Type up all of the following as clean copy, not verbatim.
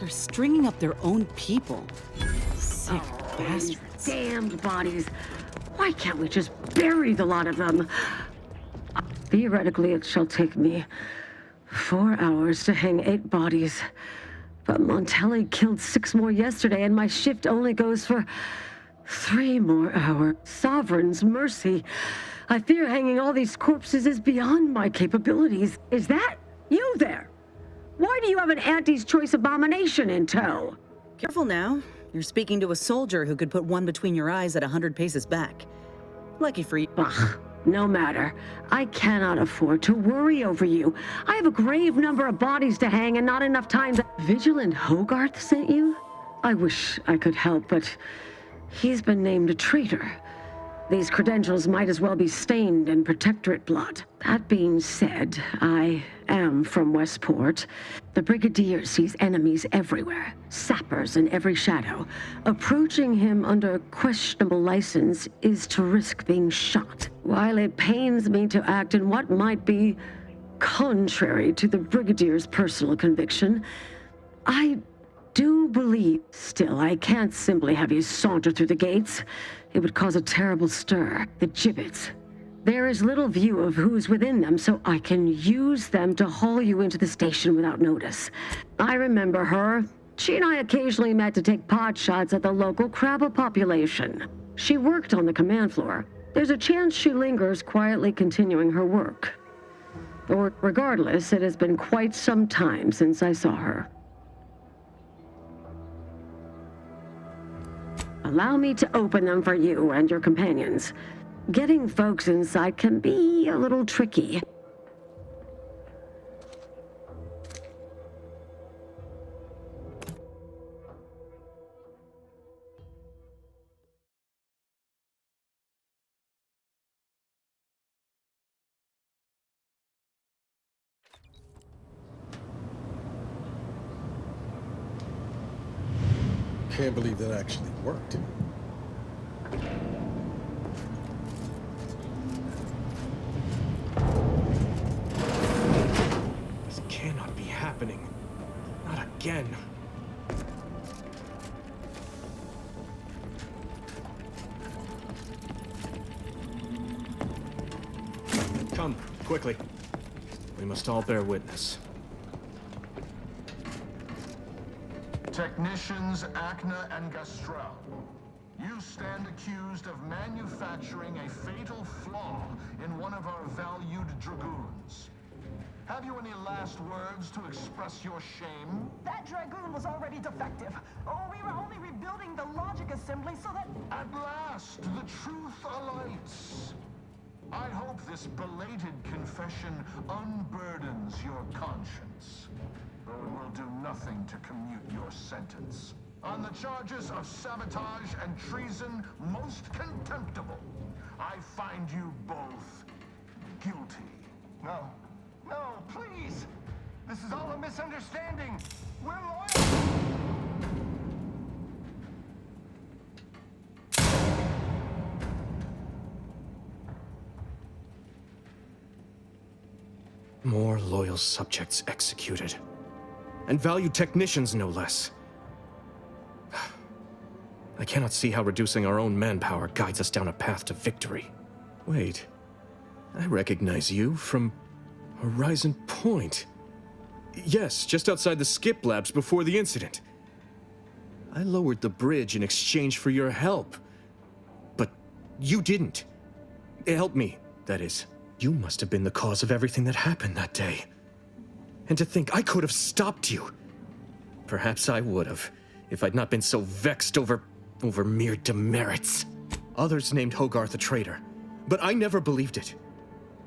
They're stringing up their own people. Sick bastards. Damned bodies. Why can't we just bury the lot of them? Theoretically, it shall take me 4 hours to hang 8 bodies. But Montelli killed 6 more yesterday, and my shift only goes for 3 more hours. Sovereign's mercy. I fear hanging all these corpses is beyond my capabilities. Is that you there? Why do you have an Auntie's Choice abomination in tow? Careful now. You're speaking to a soldier who could put one between your eyes at 100 paces back. Lucky for you. Ugh, no matter. I cannot afford to worry over you. I have a grave number of bodies to hang and not enough time to... Vigilant Hogarth sent you? I wish I could help, but he's been named a traitor. These credentials might as well be stained in Protectorate blood. That being said, I am from Westport. The Brigadier sees enemies everywhere, sappers in every shadow. Approaching him under questionable license is to risk being shot. While it pains me to act in what might be contrary to the Brigadier's personal conviction, I do believe. Still, I can't simply have you saunter through the gates. It would cause a terrible stir. The gibbets. There is little view of who's within them, so I can use them to haul you into the station without notice. I remember her. She and I occasionally met to take pot shots at the local crabba population. She worked on the command floor. There's a chance she lingers, quietly continuing her work. Or regardless, it has been quite some time since I saw her. Allow me to open them for you and your companions. Getting folks inside can be a little tricky. Can't believe that actually worked. This cannot be happening. Not again. Come, quickly. We must all bear witness. Technicians Acna and Gastrell, you stand accused of manufacturing a fatal flaw in one of our valued dragoons. Have you any last words to express your shame? That dragoon was already defective. Oh, we were only rebuilding the logic assembly so that... At last, the truth alights. I hope this belated confession unburdens your conscience. Though it will do nothing to commute your sentence. On the charges of sabotage and treason most contemptible, I find you both guilty. No. No, please! This is all a misunderstanding! We're loyal! More loyal subjects executed. And valued technicians, no less. I cannot see how reducing our own manpower guides us down a path to victory. Wait, I recognize you from Horizon Point. Yes, just outside the skip labs before the incident. I lowered the bridge in exchange for your help. But you didn't. Help me, that is. You must have been the cause of everything that happened that day. And to think I could have stopped you. Perhaps I would have, if I'd not been so vexed over mere demerits. Others named Hogarth a traitor, but I never believed it.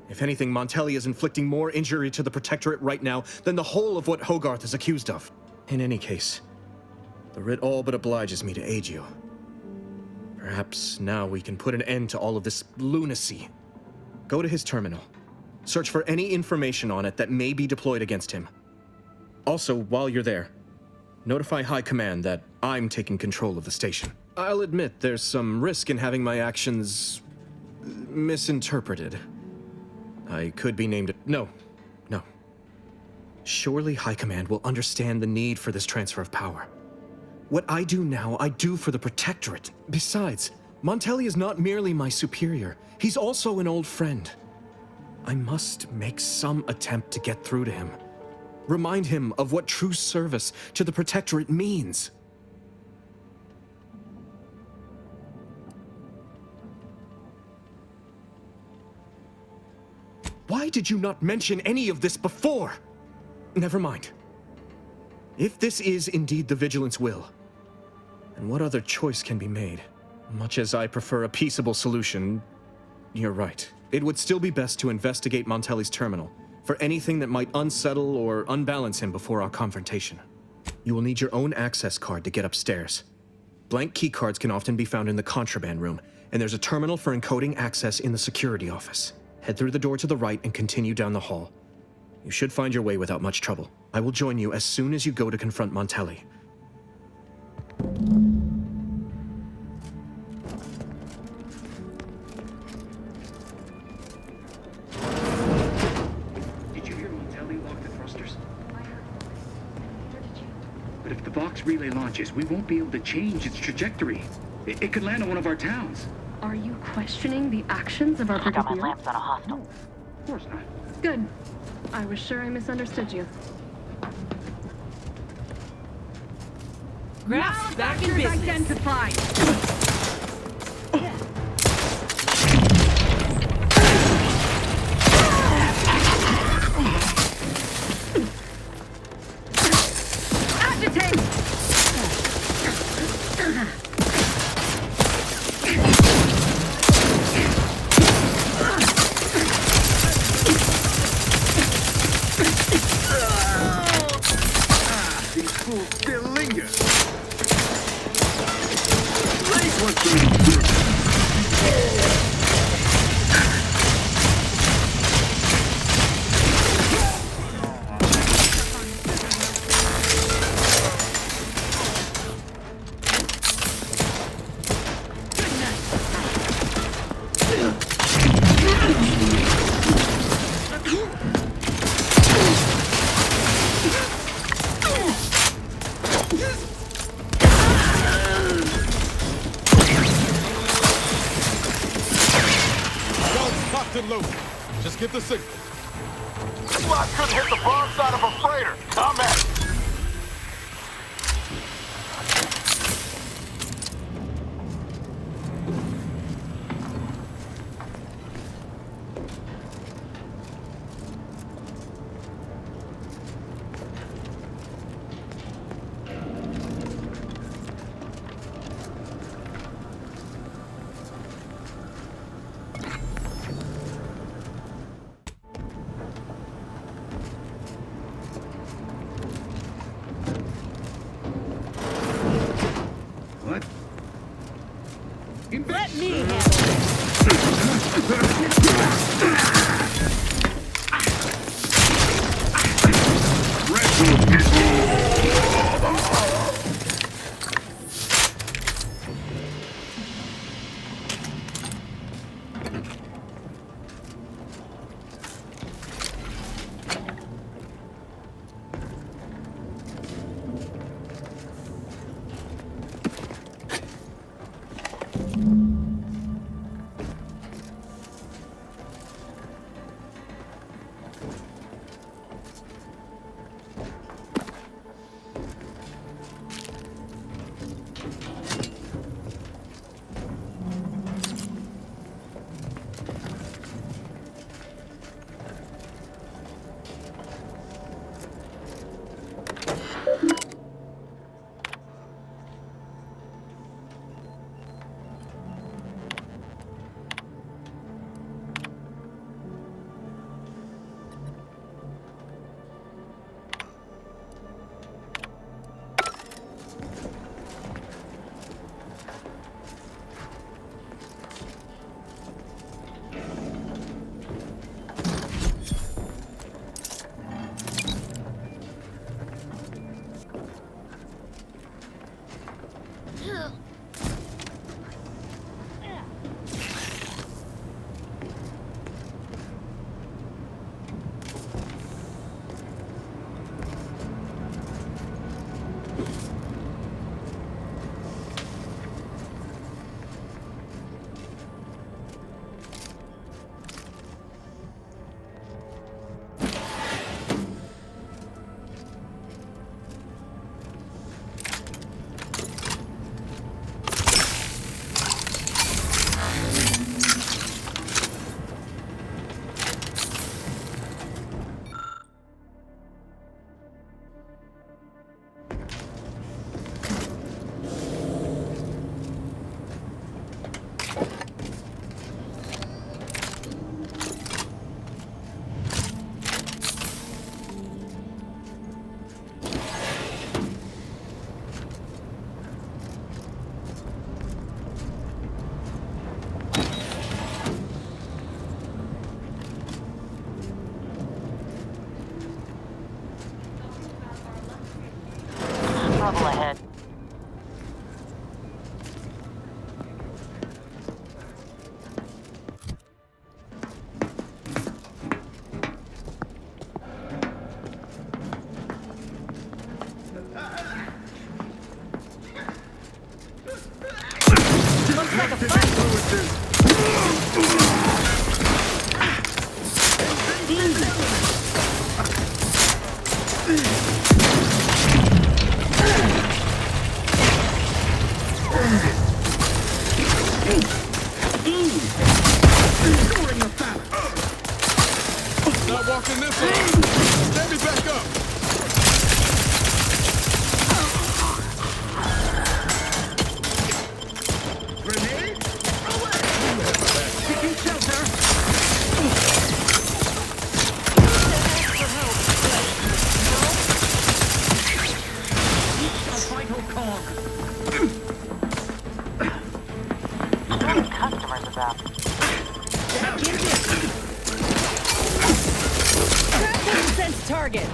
If anything, Montelli is inflicting more injury to the Protectorate right now than the whole of what Hogarth is accused of. In any case, the writ all but obliges me to aid you. Perhaps now we can put an end to all of this lunacy. Go to his terminal. Search for any information on it that may be deployed against him. Also, while you're there, notify High Command that I'm taking control of the station. I'll admit there's some risk in having my actions misinterpreted. I could be named... No. Surely High Command will understand the need for this transfer of power. What I do now, I do for the Protectorate. Besides, Montelli is not merely my superior, he's also an old friend. I must make some attempt to get through to him. Remind him of what true service to the Protectorate means. Why did you not mention any of this before? Never mind. If this is indeed the Vigilance will, then what other choice can be made? Much as I prefer a peaceable solution, you're right. It would still be best to investigate Montelli's terminal for anything that might unsettle or unbalance him before our confrontation. You will need your own access card to get upstairs. Blank keycards can often be found in the contraband room, and there's a terminal for encoding access in the security office. Head through the door to the right and continue down the hall. You should find your way without much trouble. I will join you as soon as you go to confront Montelli. Did you hear Montelli lock the thrusters? But if the Vox Relay launches, we won't be able to change its trajectory. It could land on one of our towns. Are you questioning the actions of our Brigadier? lamps on a hostile. No, of course not. Good. I was sure I misunderstood you. Grasp back in business. Identified. Agitate! These fools still linger. Just get the signal. Squad couldn't hit the broad side of a freighter. Combat. Launching missiles! Stand me back up! Grenade? Taking shelter. A vital cog. Customers about. Sense target.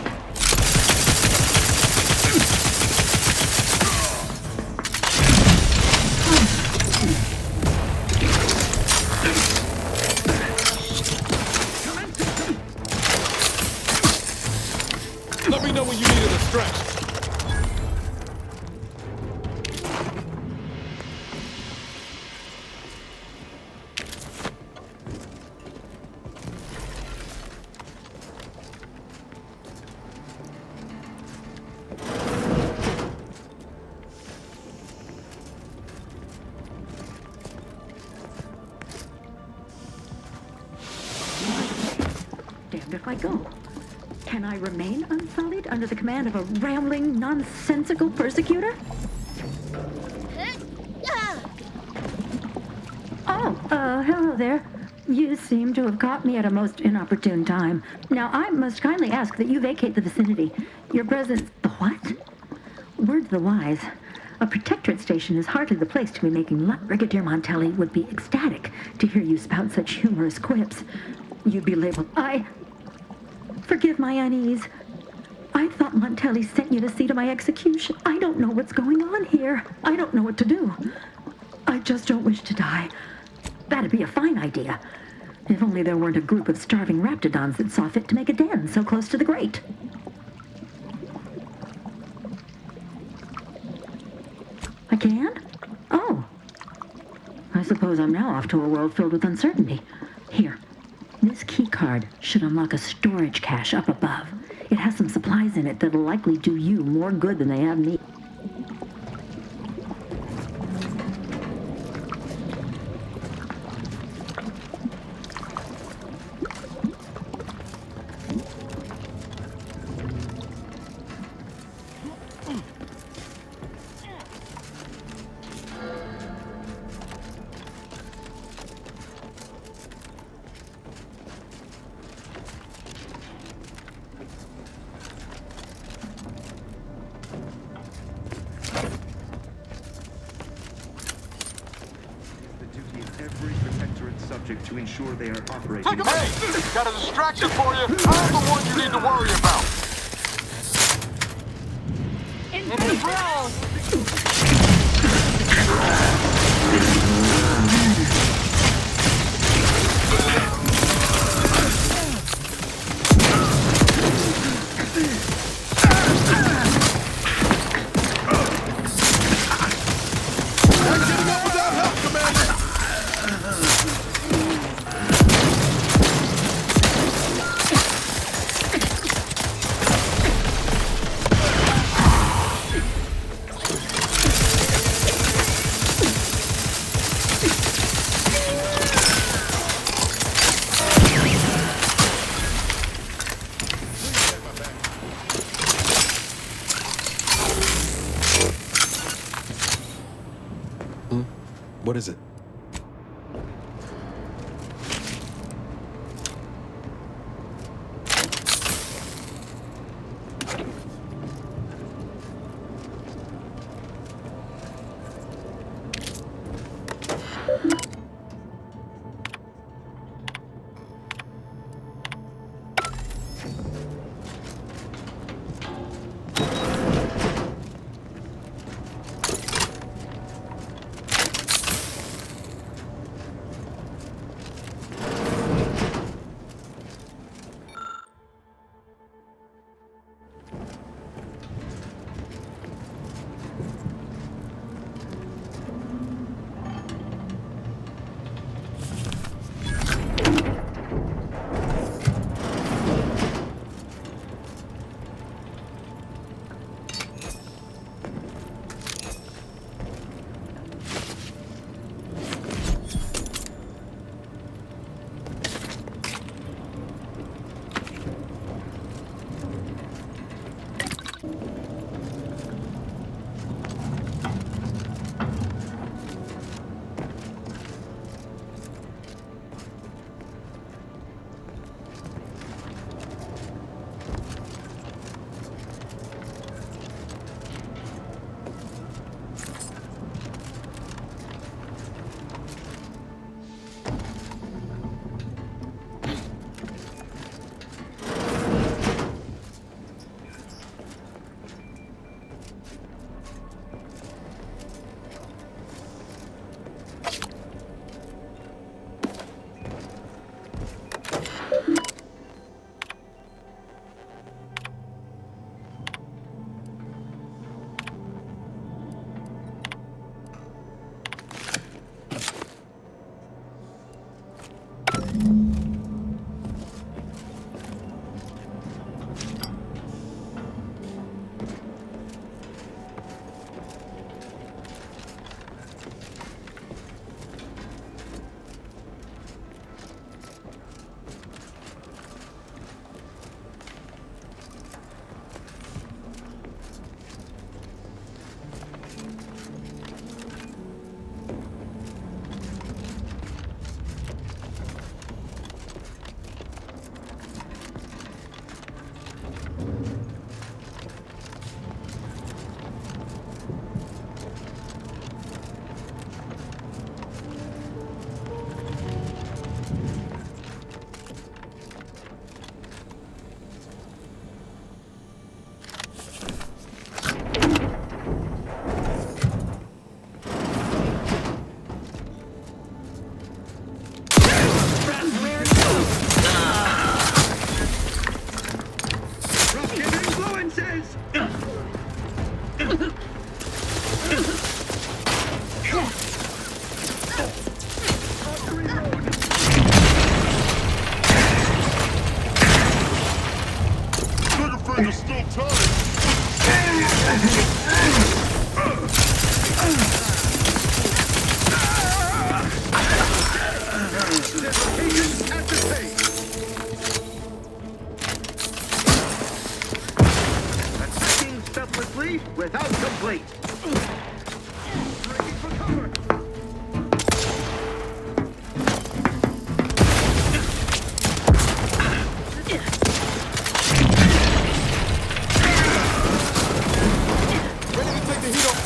Let me know when you need it to stretch. Damned if I go. Can I remain unsullied under the command of a rambling, nonsensical persecutor? Oh, hello there. You seem to have caught me at a most inopportune time. Now, I must kindly ask that you vacate the vicinity. Your presence... What? Word to the wise. A protectorate station is hardly the place to be making luck. Brigadier Montelli would be ecstatic to hear you spout such humorous quips. You'd be labeled... Forgive my unease. I thought Montelli sent you to see to my execution. I don't know what's going on here. I don't know what to do. I just don't wish to die. That'd be a fine idea. If only there weren't a group of starving raptidons that saw fit to make a den so close to the grate. I can? Oh. I suppose I'm now off to a world filled with uncertainty. Here. This key card should unlock a storage cache up above. It has some supplies in it that'll likely do you more good than they have me. To ensure they are operating. Hey! Got a distraction for you. I'm the one you need to worry about. What is it? There's still time. Attacking selflessly without complaint. Breaking for cover. Ready to take the heat off.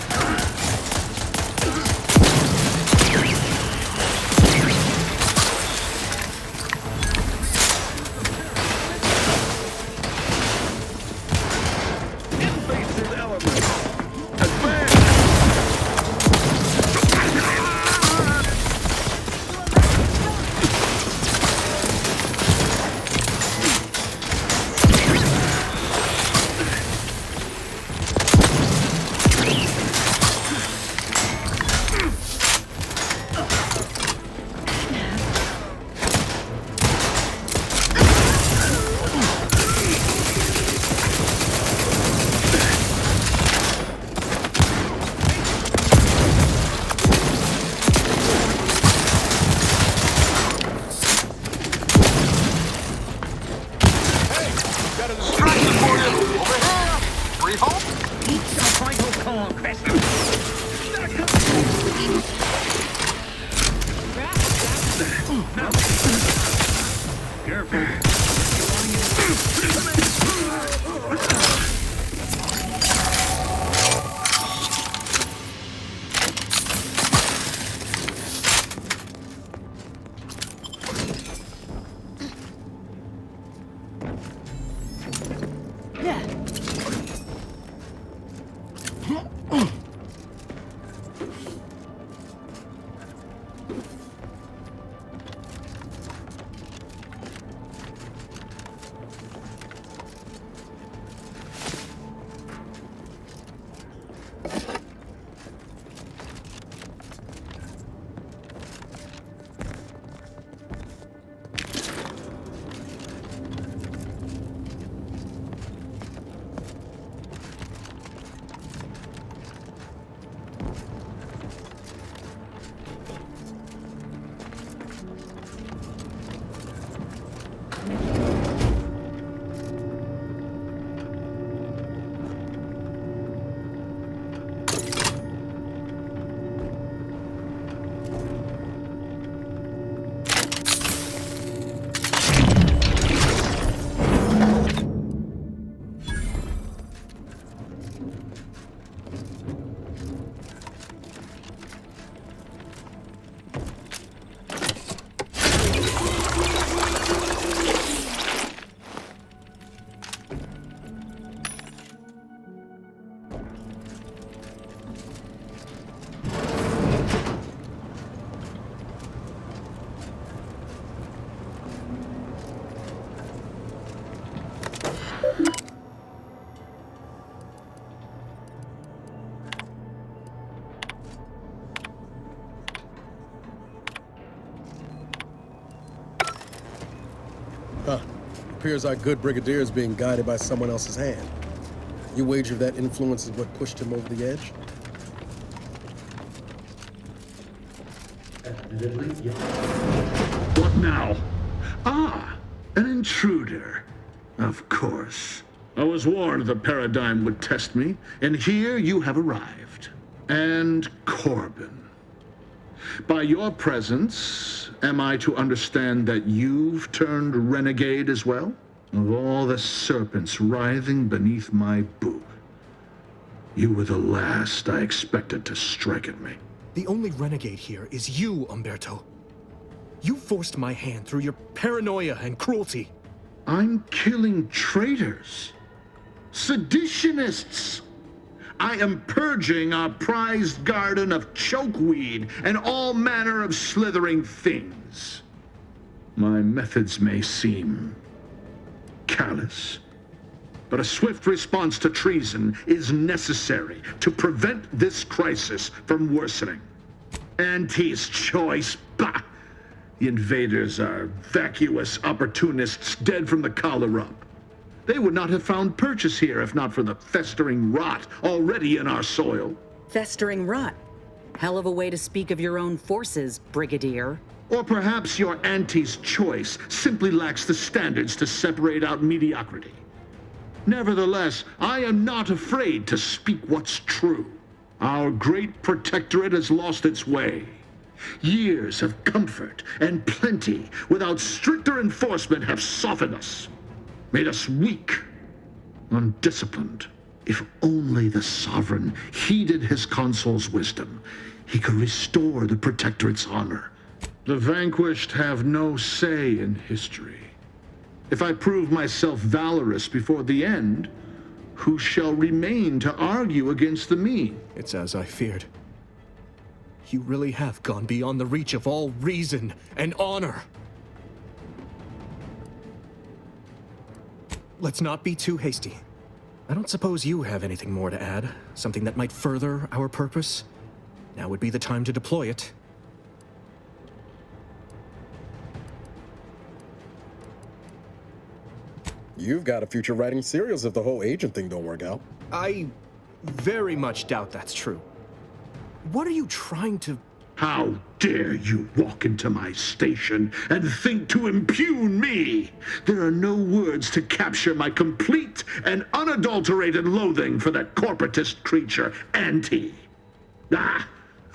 Invasive element. Advance. Got it. Striking for you. Over here. Free home. Each a vital call, Crest. Careful. Appears our good Brigadier is being guided by someone else's hand. You wager that influence is what pushed him over the edge? What now? Ah, an intruder. Of course. I was warned the paradigm would test me, and here you have arrived. And Corbin. By your presence, am I to understand that you've turned renegade as well? Of all the serpents writhing beneath my boot, you were the last I expected to strike at me. The only renegade here is you, Umberto. You forced my hand through your paranoia and cruelty. I'm killing traitors, seditionists. I am purging our prized garden of chokeweed and all manner of slithering things. My methods may seem callous, but a swift response to treason is necessary to prevent this crisis from worsening. Auntie's choice, bah! The invaders are vacuous opportunists dead from the collar up. They would not have found purchase here if not for the festering rot already in our soil. Festering rot. Hell of a way to speak of your own forces, Brigadier. Or perhaps your auntie's choice simply lacks the standards to separate out mediocrity. Nevertheless, I am not afraid to speak what's true. Our great protectorate has lost its way. Years of comfort and plenty without stricter enforcement have softened us, made us weak, undisciplined. If only the Sovereign heeded his consul's wisdom, he could restore the protectorate's honor. The vanquished have no say in history. If I prove myself valorous before the end, who shall remain to argue against the mean? It's as I feared. You really have gone beyond the reach of all reason and honor. Let's not be too hasty. I don't suppose you have anything more to add? Something that might further our purpose? Now would be the time to deploy it. You've got a future writing serials if the whole agent thing don't work out. I very much doubt that's true. What are you trying to... How dare you walk into my station and think to impugn me? There are no words to capture my complete and unadulterated loathing for that corporatist creature, Auntie. I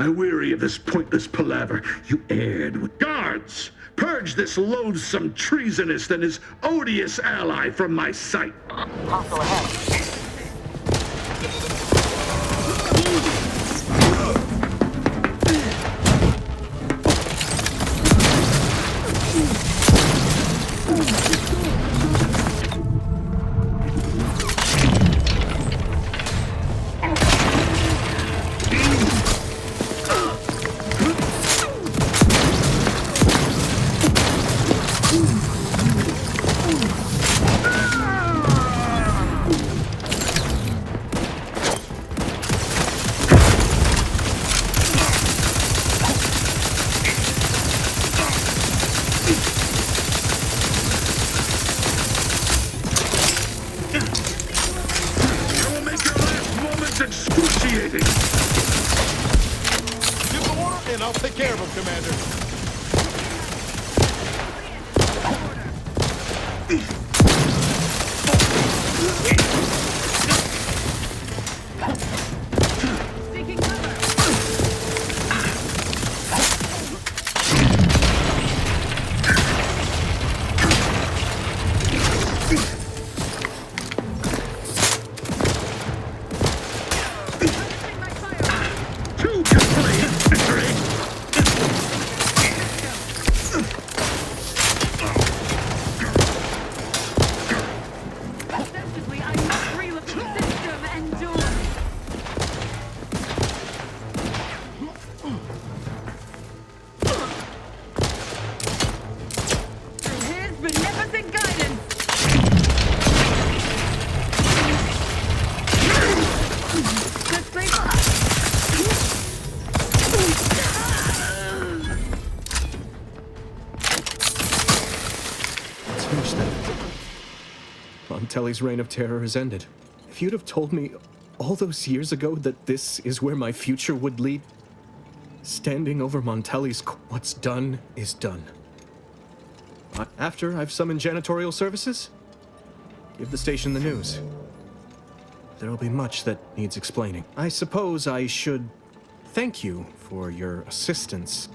weary of this pointless palaver. You erred with guards. Purge this loathsome treasonist and his odious ally from my sight. Hostile ahead. Excruciating! Give the order, and I'll take care of him, Commander. Seeking cover. Ostensibly, I agree with the system and do it. Through his beneficent guidance. Let's play Vox. Let's finish that. Montelli's reign of terror has ended. If you'd have told me all those years ago that this is where my future would lead, standing over Montelli's what's done is done. After I've summoned janitorial services, give the station the news. There'll be much that needs explaining. I suppose I should thank you for your assistance.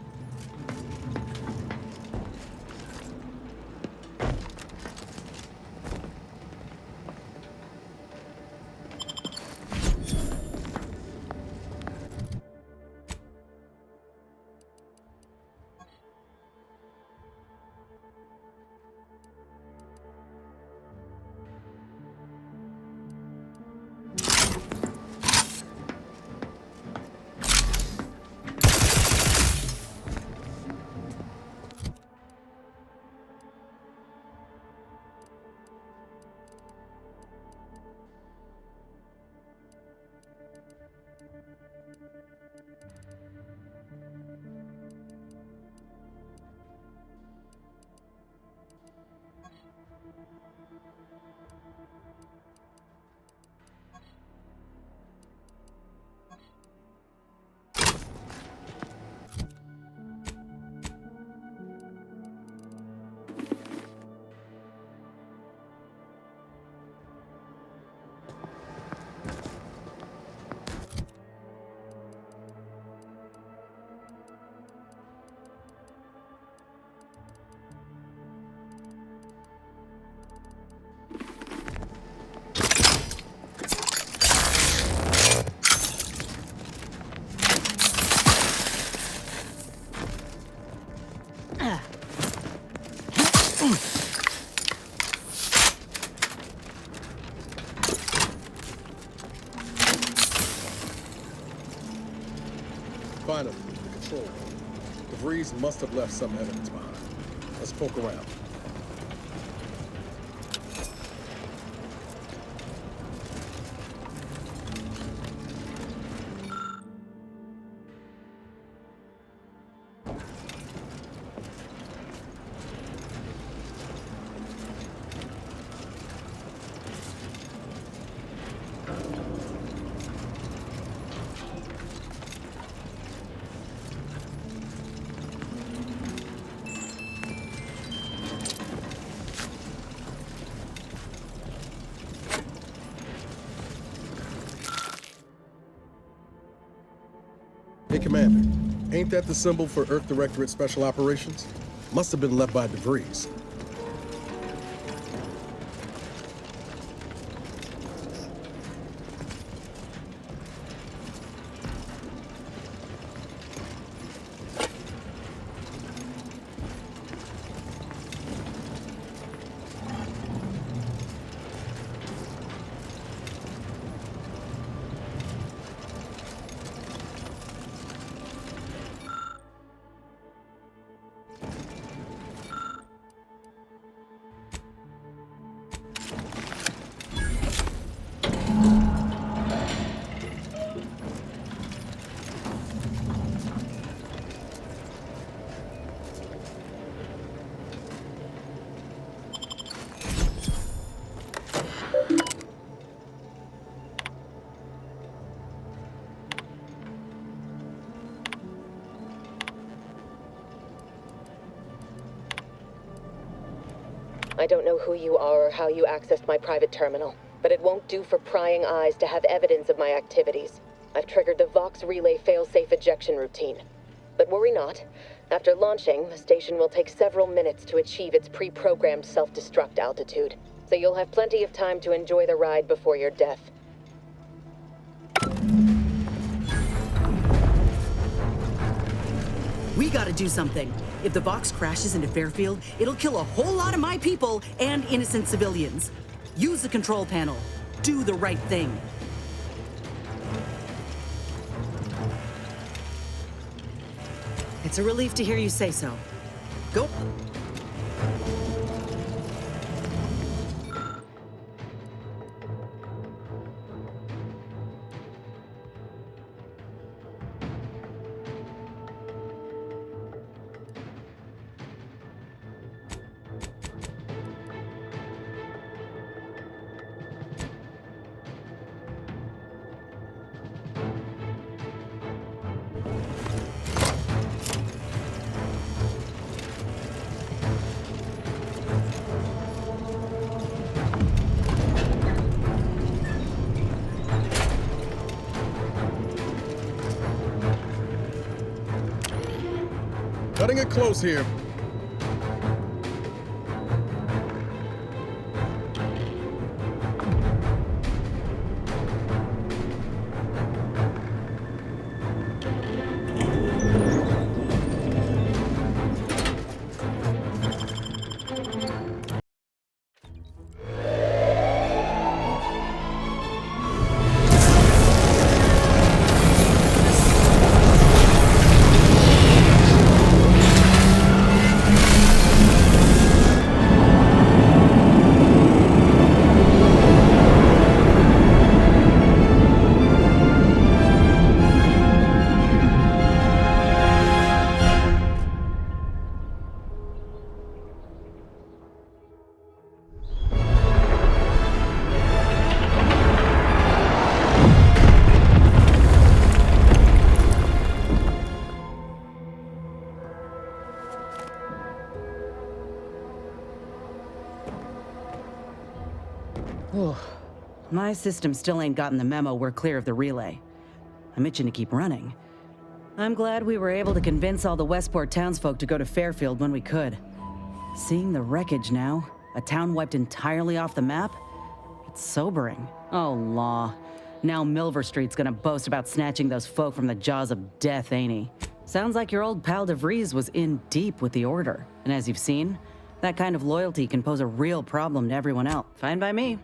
Finally, the control room. The Vrees must have left some evidence behind. Let's poke around. Hey, Commander. Ain't that the symbol for Earth Directorate Special Operations? Must have been left by the Vrees. I don't know who you are or how you accessed my private terminal, but it won't do for prying eyes to have evidence of my activities. I've triggered the Vox Relay fail-safe ejection routine. But worry not. After launching, the station will take several minutes to achieve its pre-programmed self-destruct altitude, so you'll have plenty of time to enjoy the ride before your death. We gotta do something. If the Vox crashes into Fairfield, it'll kill a whole lot of my people and innocent civilians. Use the control panel. Do the right thing. It's a relief to hear you say so. Go. Cutting it close here. My system still ain't gotten the memo we're clear of the relay. I'm itching to keep running. I'm glad we were able to convince all the Westport townsfolk to go to Fairfield when we could. Seeing the wreckage now, a town wiped entirely off the map, it's sobering. Oh, law. Now Milver Street's gonna boast about snatching those folk from the jaws of death, ain't he? Sounds like your old pal DeVries was in deep with the Order. And as you've seen, That kind of loyalty can pose a real problem to everyone else. Fine by me.